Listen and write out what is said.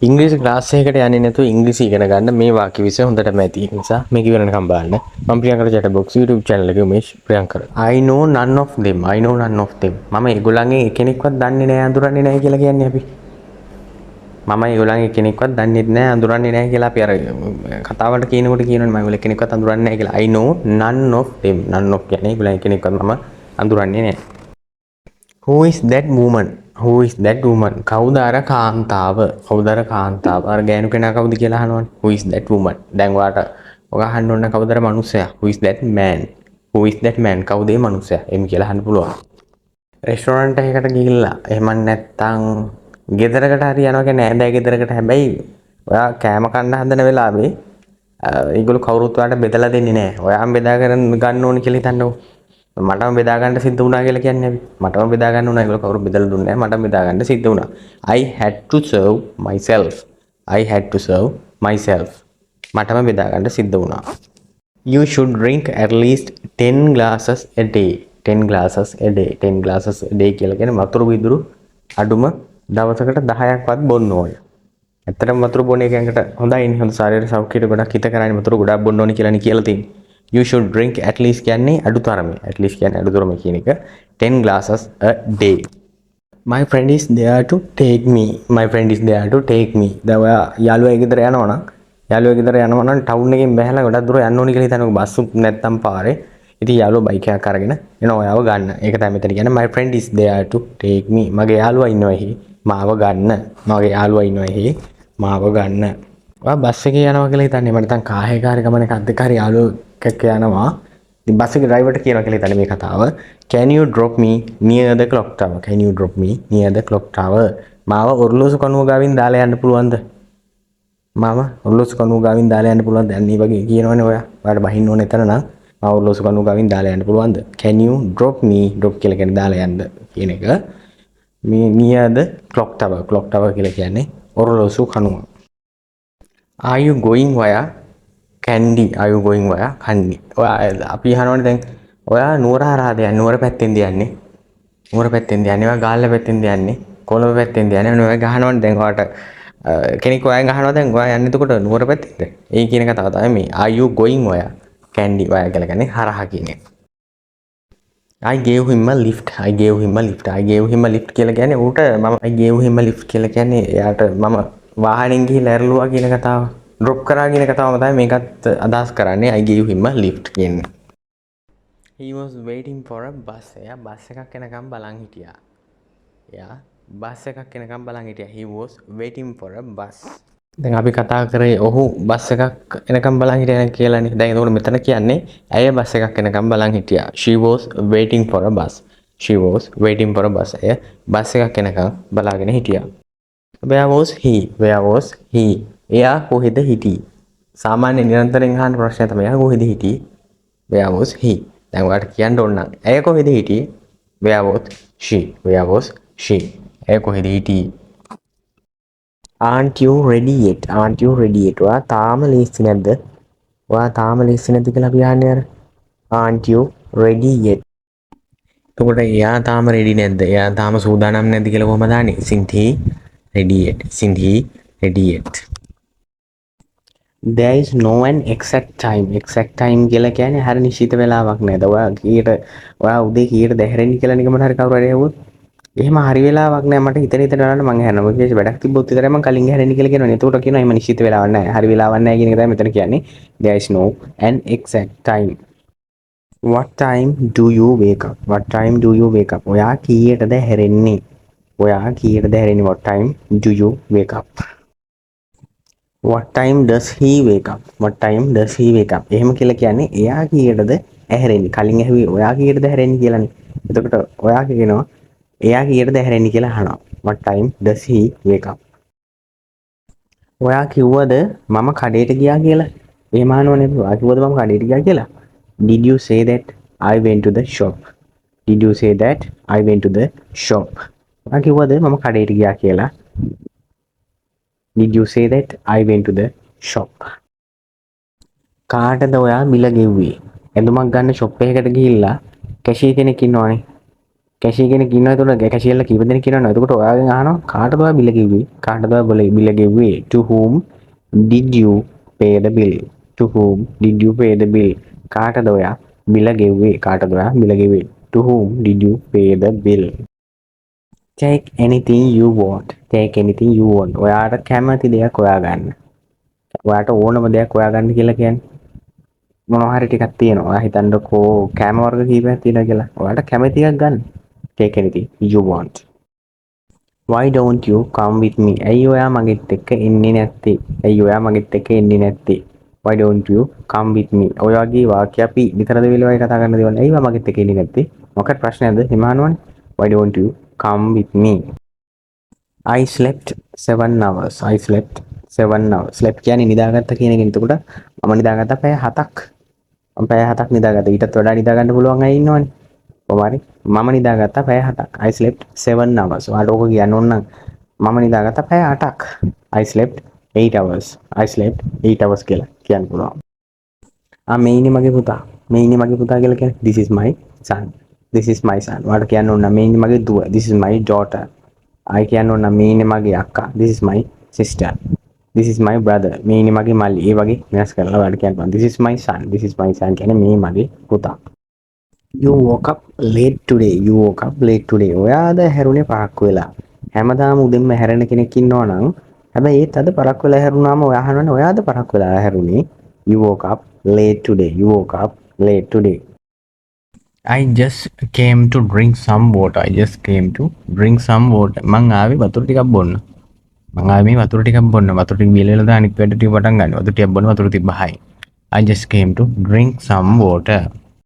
ඉංග්‍රීසි ක්ලාස් එකකට යන්නේ නැතුව ඉංග්‍රීසි ඉගෙන ගන්න මේ වාක්‍ය විෂය හොඳටම ඇති. ඒ නිසා මේක ඉවරනකම් බලන්න. මම Priyankara chat box YouTube channel එකේ උමේෂ් Priyankara. I know none of them. I know none of them. මම ඒගොල්ලන්ගේ කෙනෙක්වත් දන්නේ නැහැ අඳුරන්නේ නැහැ කියලා කියන්නේ අපි. මම ඒගොල්ලන්ගේ කෙනෙක්වත් දන්නේ නැහැ අඳුරන්නේ නැහැ කියලා අපි අර කතාවට කියනකොට කියනවනේ මම ඒගොල්ලෝ කෙනෙක්වත් අඳුරන්නේ නැහැ කියලා. I know none of them. None of කියන්නේ ඒගොල්ලන්ගේ කෙනෙක්වත් මම අඳුරන්නේ නැහැ. Who is that woman? Who is that woman? කවුද අර කාන්තාව? කවුද අර කාන්තාව? අර ගෑනු කෙනා කවුද කියලා අහනවනේ. Who is that woman? දැන් ඔයාට ඔක අහන්න ඕන කවුද අර මනුස්සයා? Who is that man? Who is that man? කවුද ඒ මනුස්සයා? එම් කියලා අහන්න පුළුවන්. රෙස්ටෝරන්ට් එකකට ගිහිල්ලා එහෙම නැත්නම් ගෙදරකට හරි යනවා කියන්නේ නෑ බෑ ගෙදරකට. හැබැයි ඔයා කෑම කන්න හදන වෙලාවේ ඒගොල්ලෝ කවුරුත් ඔයාලට බෙදලා දෙන්නේ නෑ. ඔයාම බෙදා ගන්න ඕනේ කියලා හිතන්නකෝ. මටම බෙදා ගන්න සිද්ධ වුණා කියලා කියන්නේ අපි. මටම බෙදා ගන්න උනා. ඒගොල්ලෝ කවුරු බෙදලා දුන්නේ නැහැ. මටම බෙදා ගන්න සිද්ධ වුණා. I had to serve myself. I had to serve myself. මටම බෙදා ගන්න සිද්ධ වුණා. You should drink at least 10 glasses a day. 10 glasses a day. 10 glasses a day කියලා කියන්නේ වතුර විදුරු අඩුම දවසකට 10ක්වත් බොන්න ඕනේ. ඇත්තටම වතුර බොන එකකට හොඳයිනේ. හොඳ ශරීර සෞඛ්‍යයට ගොඩක් හිත කරන්නේ වතුර ගොඩක් බොන්න ඕනේ කියලානේ කියලා තියෙන්නේ. You should drink at least කියන්නේ අඩුතරමේ. At least කියන්නේ අඩුතරමේ කියන එක 10 glasses a day. My friend is there to take me. My friend is there to take me. දැන් ඔයා යාළුවා ගෙදර යනවා නම් ටවුන් එකෙන් බැහැලා ගොඩක් දුර යන්න ඕනේ කියලා හිතනකො බස් උත් නැත්තම් පාරේ. ඉතින් යාළුවා බයික් එකක් අරගෙන එනවා ඔයාව ගන්න. ඒක තමයි මෙතන කියන්නේ my friend is there to take me. මගේ යාළුවා ඉන්නවා එහි මාව ගන්න. මගේ යාළුවා ඉන්නවා එහි මාව ගන්න. ඔයා බස් එකේ යනවා කියලා හිතන්නේ. මම නැත්තම් කාහේ කාර්ය ගමනක අද්දක හරි යාළුවෙක් එක්ක යනවා. ඉතින් බස් එකේ ඩ්‍රයිවර්ට කියනවා කියලා හිතන්නේ මේ කතාව. Can you drop me near the clock tower? Can you drop me near the clock tower? මාව ඔර්ලෝසු කණුව ගාවින් දාලා යන්න පුළුවන්ද? මාව ඔර්ලෝසු කණුව ගාවින් දාලා යන්න පුළුවන්ද? දැන් මේ වගේ කියනවනේ ඔයා. ඔයාලට බහින්න ඕනේ එතන නම් මාව ඔර්ලෝසු කණුව ගාවින් දාලා යන්න පුළුවන්ද? Can you drop me? drop කියලා කියන්නේ දාලා යන්න කියන එක. මේ near the clock tower. clock tower කියලා කියන්නේ ඔර්ලෝසු කණුව. Are you going via Kandy? Are you going via Kandy? ඔයා අපි අහනවනේ දැන් ඔයා නුවර හරහාද යන්නේ? නුවර පැත්තෙන්ද යන්නේ? නුවර පැත්තෙන්ද යන්නේ? ඔයා ගාල්ල පැත්තෙන්ද යන්නේ? කොළඹ පැත්තෙන්ද යන්නේ? ඔයා ගහනවනේ දැන් ඔයාට කෙනෙක් ඔයන් අහනවා දැන් ඔයා යන්නේ එතකොට නුවර පැත්තේද? ඒ කියන කතාව තමයි මේ. Are you going via Kandy? ඔයා කියලා කියන්නේ හරහා කියන එක. I gave him a lift. I gave him a lift. I gave him a lift කියලා කියන්නේ ඌට මම I gave him a lift කියලා කියන්නේ එයාට මම වාහනෙන් ගිහිල්ලා ඇරලුවා කියන කතාව. drop කරා කියන කතාවම තමයි මේකත් අදහස් කරන්නේ. I gave him a lift කියන්නේ. He was waiting for a bus. එයා බස් එකක් එනකම් බලන් හිටියා. එයා බස් එකක් එනකම් බලන් හිටියා. He was waiting for a bus. දැන් අපි කතා කරේ ඔහු බස් එකක් එනකම් බලන් හිටියා කියලානේ. දැන් එතකොට මෙතන කියන්නේ ඇය බස් එකක් එනකම් බලන් හිටියා. She was waiting for a bus. She was waiting for a bus. ඇය බස් එකක් එනකම් බලාගෙන හිටියා. Where was he? Where was he? එයා කොහෙද හිටියේ? සාමාන්‍ය නිරන්තරයෙන් අහන ප්‍රශ්නය තමයි එයා කොහෙද හිටියේ? Where was he? දැන් ඔයාලට කියන්න ඕන නම් ඇය කොහෙද හිටියේ? Where was she? Where was she? ඇය කොහෙද හිටියේ? Aren't you ready yet? Aren't you ready yet? ඔයා තාම ලීස්ති නැද්ද? ඔයා තාම ලීස්ති නැද්ද කියලා අපි අහන්නේ අර. Aren't you ready yet? එතකොට එයා තාම ready නැද්ද? එයා තාම සූදානම් නැද්ද කියලා කොහමද අහන්නේ? Isn't he ready yet? Isn't he ready yet? There is no an exact time. Exact time කියලා කියන්නේ හරිය නිශ්චිත වෙලාවක් නේද? ඔයා උදේ කීයට දැහැරෙන්නේ කියලා නිකම්ම හරි කවුරු හරි ඇහුවොත් එහෙම හරි වෙලාවක් නෑ. මට හිතෙන බලන්න මම අහනවා. විශේෂ වැඩක් තිබ්බොත් විතරයි මම කලින් හැරෙන්නේ කියලා කියනවනේ. එතකොට කියනවා එහෙම නිශ්චිත වෙලාවක් නෑ. හරි වෙලාවක් නෑ කියන එක තමයි මෙතන කියන්නේ. There is no an exact time. What time do you wake up? What time do you wake up? ඔයා කීයටද හැරෙන්නේ? ඔයා කීයටද හැරෙන්නේ? What time do you wake up? What time does he wake up? What time does he wake up? එහෙම කියලා කියන්නේ එයා කීයටද ඇහැරෙන්නේ? කලින් ඇහුවේ ඔයා කීයටද ඇහැරෙන්නේ කියලානේ. එතකොට ඔයා කියනවා එයා කීයටද ඇහැරෙන්නේ කියලා අහනවා. What time does he wake up? ඔයා කිව්වද මම කඩේට ගියා කියලා? එහෙම අහනවනේ. ඔයා කිව්වද මම කඩේට ගියා කියලා? Did you say that I went to the shop? Did you say that I went to the shop? ඔයා කිව්වද මම කඩේට ගියා කියලා? Did you say that I went to the shop? කාටද ඔයා බිල ගෙව්වේ? ඇඳුමක් ගන්න ෂොප් එකකට ගිහිල්ලා කැෂියර් කෙනෙක් ඉන්නවනේ. කැෂිය කෙනෙක් ඉන්නවා. එතකොට කැෂියර්ලා කීප දෙනෙක් ඉන්නවනේ. එතකොට ඔයාගෙන් අහනවා කාටද ඔයා බිල ගෙව්වේ? කාටද ඔයා බිල ගෙව්වේ? To whom did you pay the bill? To whom did you pay the bill? කාටද ඔයා බිල ගෙව්වේ? කාටද ඔයා බිල ගෙව්වේ? To whom did you pay the bill? Take anything you want. Take anything you want. ඔයාට කැමති දෙයක් හොයා ගන්න. ඔයාට ඕනම දෙයක් හොයා ගන්න කියලා කියන්නේ මොනවා හරි ටිකක් තියෙනවා. ඔයා හිතන්නකෝ කැම වර්ග කීපයක් තියෙනවා කියලා. ඔයාට කැමති එකක් ගන්න. Take anything you want. Why don't you come with me? ඇයි ඔයා මගෙත් එක්ක එන්නේ නැත්තේ? ඇයි ඔයා මගෙත් එක්ක එන්නේ නැත්තේ? Why don't you come with me? ඔය වගේ වාක්‍ය අපි විතරද වෙලවයි කතා කරන්න දේවල්. ඇයි ඔයා මගෙත් එක්ක එන්නේ නැත්තේ? මොකක්ද ප්‍රශ්නයක්ද? හිමානවනේ. Why don't you come with me? I slept 7 hours. I slept 7 hours. Slept කියන්නේ නිදාගත්ත කියන එක. එතකොට මම නිදාගත්තා පැය 7ක්. මම පැය 7ක් නිදාගත්තා. ඊටත් වඩා නිදා ගන්න පුළුවන් අය ඉන්නවනේ. කොහොමරි මම නිදාගත්තා පැය 7ක්. I slept 7 hours. ඔයාලට ඕක කියන්න ඕන නම් මම නිදාගත්තා පැය 8ක්. I slept 8 hours. I slept 8 hours කියලා කියන්න පුළුවන්. මේ ඉන්නේ මගේ පුතා. මේ ඉන්නේ මගේ පුතා කියලා කියන්නේ this is my son. This is my son. ඔයාලට කියන්න ඕන නම් මේ ඉන්නේ මගේ දුව. This is my daughter. I කියන්න ඕන නම් මේ ඉන්නේ මගේ අක්කා. This is my sister. This is my brother. මේ ඉන්නේ මගේ මල්ලි. ඒ වගේ වෙනස් කරලා ඔයාලට කියන්න පුළුවන්. This is my son. This is my son කියන්නේ මේ මගේ පුතා. You woke up late today. You woke up late today. ඔයාද හැරුණේ පරක්කු වෙලා. හැමදාම උදෙන්ම හැරෙන කෙනෙක් ඉන්නවා නම් හැබැයි ඒත් අද පරක්කු වෙලා හැරුණාම ඔයා අහනවනේ ඔයාද පරක්කු වෙලා හැරුණේ. You woke up late today. You woke up late today. I just came to drink some water. I just came to drink some water. මං ආවේ වතුර ටිකක් බොන්න. මං ආවේ මේ වතුර ටිකක් බොන්න. වතුර ටික බීලා ඉලලා අනිත් වැඩ ටික පටන් ගන්න. වතුර ටිකක් බොන්න වතුර තිබ්බහයි. I just came to drink some water.